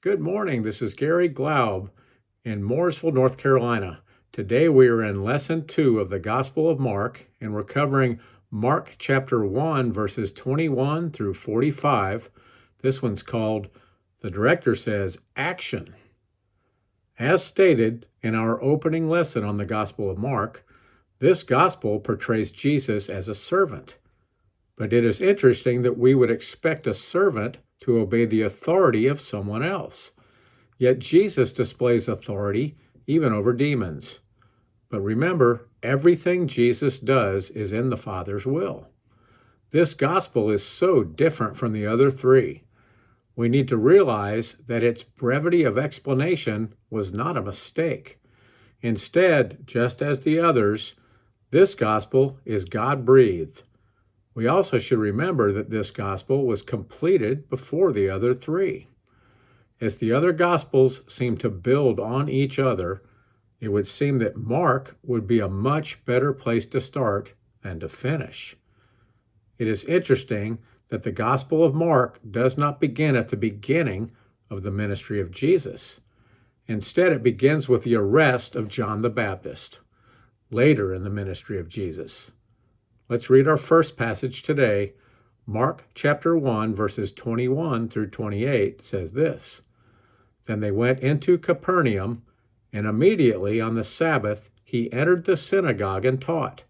Good morning. This is Garry Glaub in Mooresville, North Carolina. Today we are in Lesson 2 of the Gospel of Mark, and we're covering Mark chapter 1, verses 21 through 45. This one's called, the director says, Action. As stated in our opening lesson on the Gospel of Mark, this gospel portrays Jesus as a servant. But it is interesting that we would expect a servant to obey the authority of someone else. Yet Jesus displays authority even over demons. But remember, everything Jesus does is in the Father's will. This gospel is so different from the other three. We need to realize that its brevity of explanation was not a mistake. Instead, just as the others, this gospel is God-breathed. We also should remember that this gospel was completed before the other three. As the other gospels seem to build on each other, it would seem that Mark would be a much better place to start than to finish. It is interesting that the Gospel of Mark does not begin at the beginning of the ministry of Jesus. Instead, it begins with the arrest of John the Baptist, later in the ministry of Jesus. Let's read our first passage today. Mark chapter 1, verses 21 through 28 says this. Then they went into Capernaum, and immediately on the Sabbath he entered the synagogue and taught.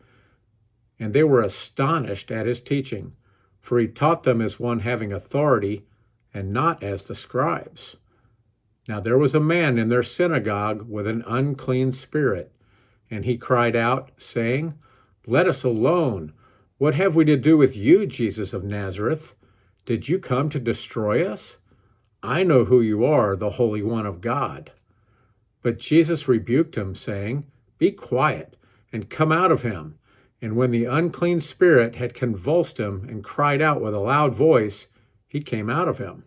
And they were astonished at his teaching, for he taught them as one having authority, and not as the scribes. Now there was a man in their synagogue with an unclean spirit, and he cried out, saying, Let us alone. What have we to do with you, Jesus of Nazareth? Did you come to destroy us? I know who you are, the Holy One of God. But Jesus rebuked him, saying, Be quiet, and come out of him. And when the unclean spirit had convulsed him and cried out with a loud voice, he came out of him.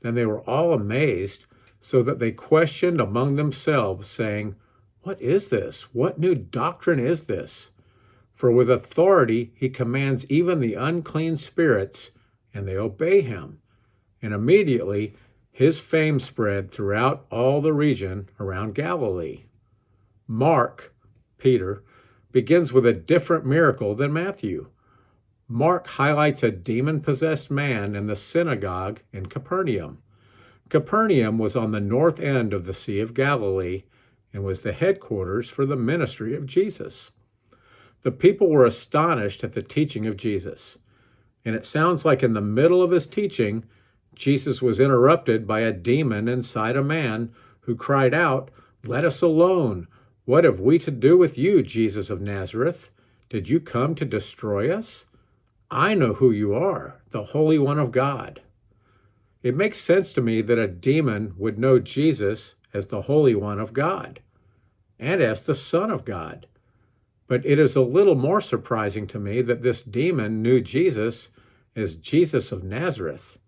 Then they were all amazed, so that they questioned among themselves, saying, What is this? What new doctrine is this? For with authority he commands even the unclean spirits, and they obey him. And immediately his fame spread throughout all the region around Galilee. Mark, Peter, begins with a different miracle than Matthew. Mark highlights a demon-possessed man in the synagogue in Capernaum. Capernaum was on the north end of the Sea of Galilee and was the headquarters for the ministry of Jesus. The people were astonished at the teaching of Jesus, and it sounds like in the middle of his teaching, Jesus was interrupted by a demon inside a man who cried out, Let us alone. What have we to do with you, Jesus of Nazareth? Did you come to destroy us? I know who you are, the Holy One of God. It makes sense to me that a demon would know Jesus as the Holy One of God and as the Son of God. But it is a little more surprising to me that this demon knew Jesus as Jesus of Nazareth.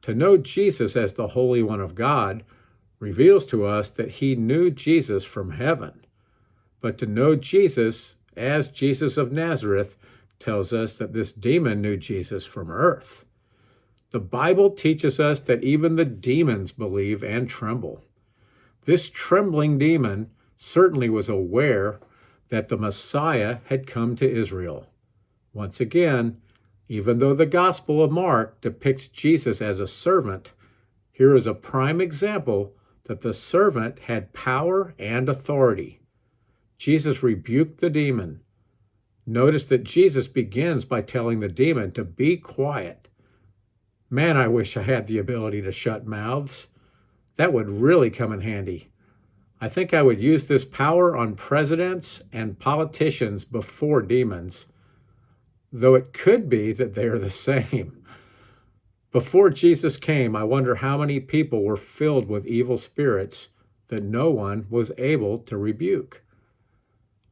To know Jesus as the Holy One of God reveals to us that he knew Jesus from heaven. But to know Jesus as Jesus of Nazareth tells us that this demon knew Jesus from earth. The Bible teaches us that even the demons believe and tremble. This trembling demon certainly was aware that the Messiah had come to Israel. Once again, even though the Gospel of Mark depicts Jesus as a servant, here is a prime example that the servant had power and authority. Jesus rebuked the demon. Notice that Jesus begins by telling the demon to be quiet. Man, I wish I had the ability to shut mouths. That would really come in handy. I think I would use this power on presidents and politicians before demons, though it could be that they are the same. Before Jesus came, I wonder how many people were filled with evil spirits that no one was able to rebuke.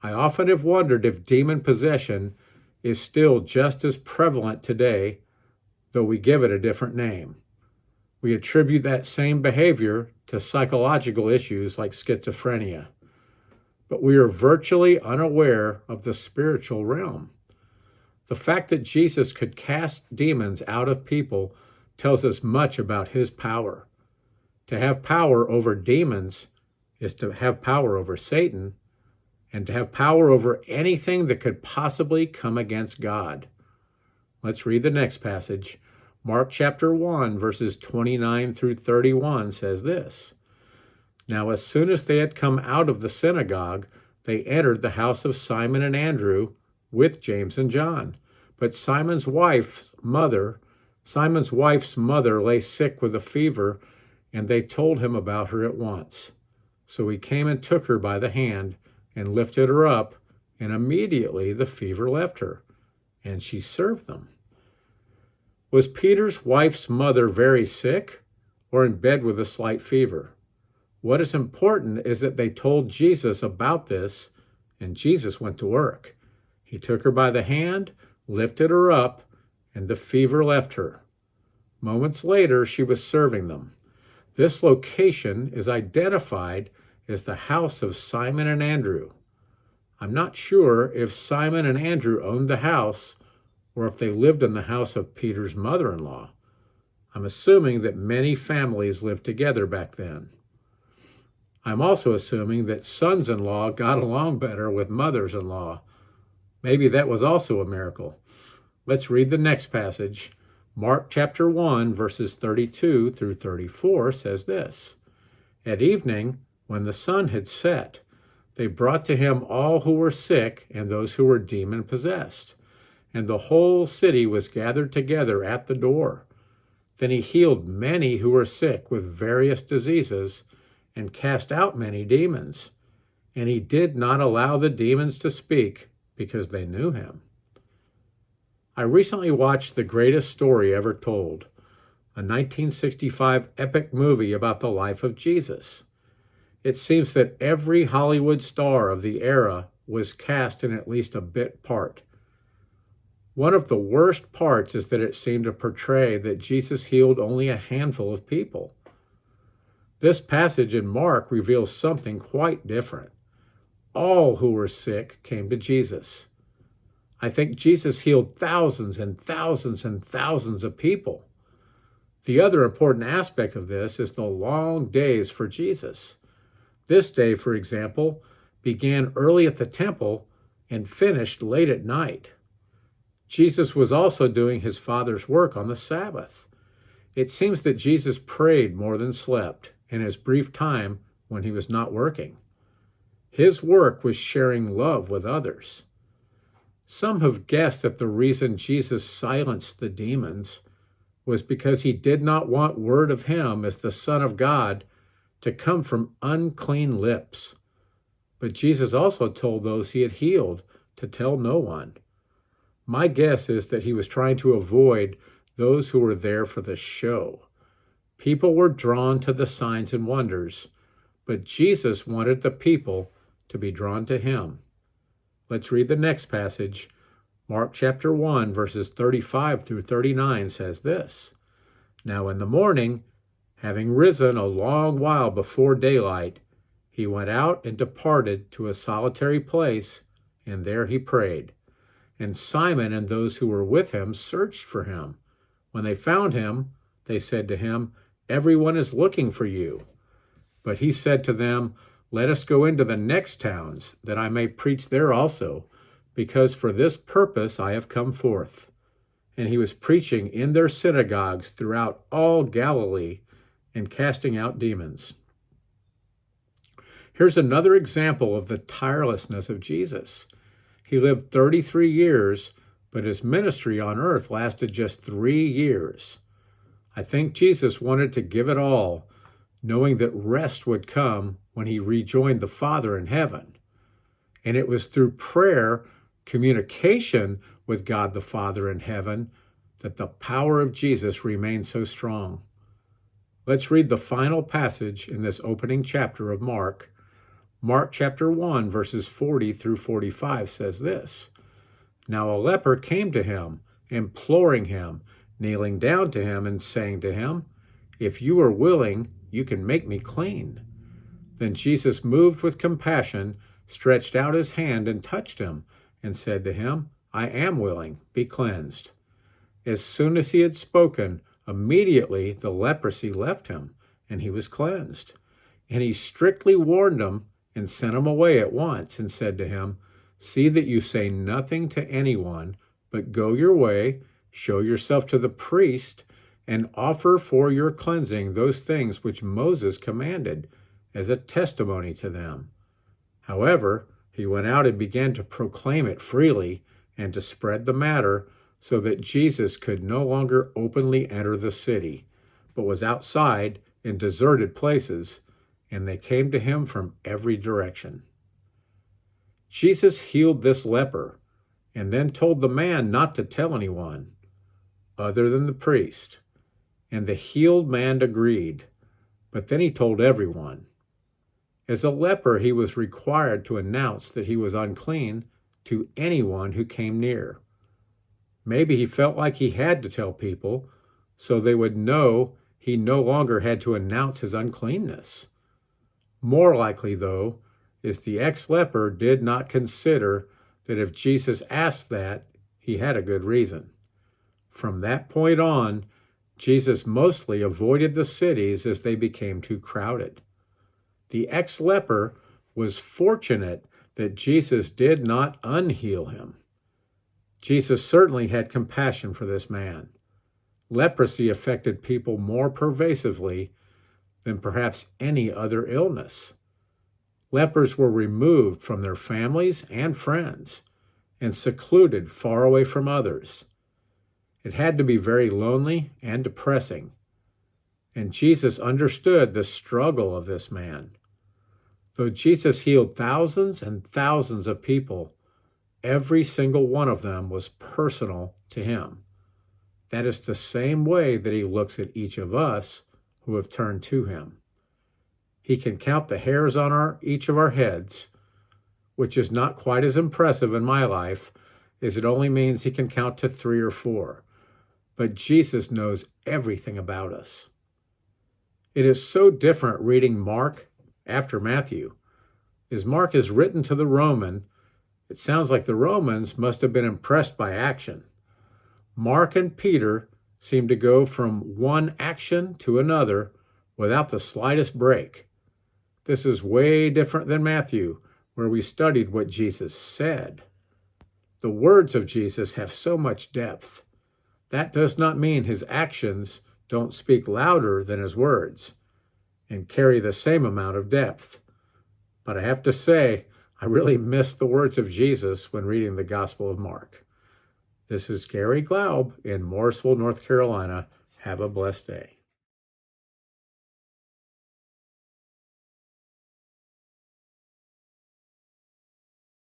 I often have wondered if demon possession is still just as prevalent today, though we give it a different name. We attribute that same behavior to psychological issues like schizophrenia, but we are virtually unaware of the spiritual realm. The fact that Jesus could cast demons out of people tells us much about his power. To have power over demons is to have power over Satan and to have power over anything that could possibly come against God. Let's read the next passage. Mark chapter 1, verses 29 through 31 says this. Now, as soon as they had come out of the synagogue, they entered the house of Simon and Andrew with James and John. But Simon's wife's mother lay sick with a fever, and they told him about her at once. So he came and took her by the hand and lifted her up, and immediately the fever left her, and she served them. Was Peter's wife's mother very sick or in bed with a slight fever? What is important is that they told Jesus about this, and Jesus went to work. He took her by the hand, lifted her up, and the fever left her. Moments later, she was serving them. This location is identified as the house of Simon and Andrew. I'm not sure if Simon and Andrew owned the house or if they lived in the house of Peter's mother-in-law. I'm assuming that many families lived together back then. I'm also assuming that sons-in-law got along better with mothers-in-law. Maybe that was also a miracle. Let's read the next passage. Mark chapter 1, verses 32 through 34 says this. At evening, when the sun had set, they brought to him all who were sick and those who were demon-possessed. And the whole city was gathered together at the door. Then he healed many who were sick with various diseases and cast out many demons. And he did not allow the demons to speak because they knew him. I recently watched The Greatest Story Ever Told, a 1965 epic movie about the life of Jesus. It seems that every Hollywood star of the era was cast in at least a bit part. One of the worst parts is that it seemed to portray that Jesus healed only a handful of people. This passage in Mark reveals something quite different. All who were sick came to Jesus. I think Jesus healed thousands and thousands and thousands of people. The other important aspect of this is the long days for Jesus. This day, for example, began early at the temple and finished late at night. Jesus was also doing his Father's work on the Sabbath. It seems that Jesus prayed more than slept in his brief time when he was not working. His work was sharing love with others. Some have guessed that the reason Jesus silenced the demons was because he did not want word of him as the Son of God to come from unclean lips. But Jesus also told those he had healed to tell no one. My guess is that he was trying to avoid those who were there for the show. People were drawn to the signs and wonders, but Jesus wanted the people to be drawn to him. Let's read the next passage. Mark chapter 1, verses 35 through 39 says this. Now in the morning, having risen a long while before daylight, he went out and departed to a solitary place, and there he prayed. And Simon and those who were with him searched for him. When they found him, they said to him, "Everyone is looking for you." But he said to them, "Let us go into the next towns, that I may preach there also, because for this purpose I have come forth." And he was preaching in their synagogues throughout all Galilee and casting out demons. Here's another example of the tirelessness of Jesus. He lived 33 years, but his ministry on earth lasted just 3 years. I think Jesus wanted to give it all, knowing that rest would come when he rejoined the Father in heaven. And it was through prayer, communication with God the Father in heaven, that the power of Jesus remained so strong. Let's read the final passage in this opening chapter of Mark. Mark chapter 1, verses 40 through 45 says this. Now a leper came to him, imploring him, kneeling down to him and saying to him, "If you are willing, you can make me clean." Then Jesus, moved with compassion, stretched out his hand and touched him, and said to him, "I am willing, be cleansed." As soon as he had spoken, immediately the leprosy left him, and he was cleansed. And he strictly warned him and sent him away at once and said to him, "See that you say nothing to anyone, but go your way, show yourself to the priest, and offer for your cleansing those things which Moses commanded as a testimony to them." However, he went out and began to proclaim it freely and to spread the matter, so that Jesus could no longer openly enter the city, but was outside in deserted places, and they came to him from every direction. Jesus healed this leper and then told the man not to tell anyone other than the priest. And the healed man agreed, but then he told everyone. As a leper, he was required to announce that he was unclean to anyone who came near. Maybe he felt like he had to tell people so they would know he no longer had to announce his uncleanness. More likely, though, is the ex-leper did not consider that if Jesus asked that, he had a good reason. From that point on, Jesus mostly avoided the cities as they became too crowded. The ex-leper was fortunate that Jesus did not unheal him. Jesus certainly had compassion for this man. Leprosy affected people more pervasively than perhaps any other illness. Lepers were removed from their families and friends and secluded far away from others. It had to be very lonely and depressing, and Jesus understood the struggle of this man. Though Jesus healed thousands and thousands of people, every single one of them was personal to him. That is the same way that he looks at each of us who have turned to him. He can count the hairs on each of our heads, which is not quite as impressive in my life, as it only means he can count to 3 or 4. But Jesus knows everything about us. It is so different reading Mark after Matthew. As Mark is written to the Roman, it sounds like the Romans must have been impressed by action. Mark and Peter seem to go from one action to another without the slightest break. This is way different than Matthew, where we studied what Jesus said. The words of Jesus have so much depth. That does not mean his actions don't speak louder than his words and carry the same amount of depth. But I have to say, I really miss the words of Jesus when reading the Gospel of Mark. This is Garry Glaub in Mooresville, North Carolina. Have a blessed day.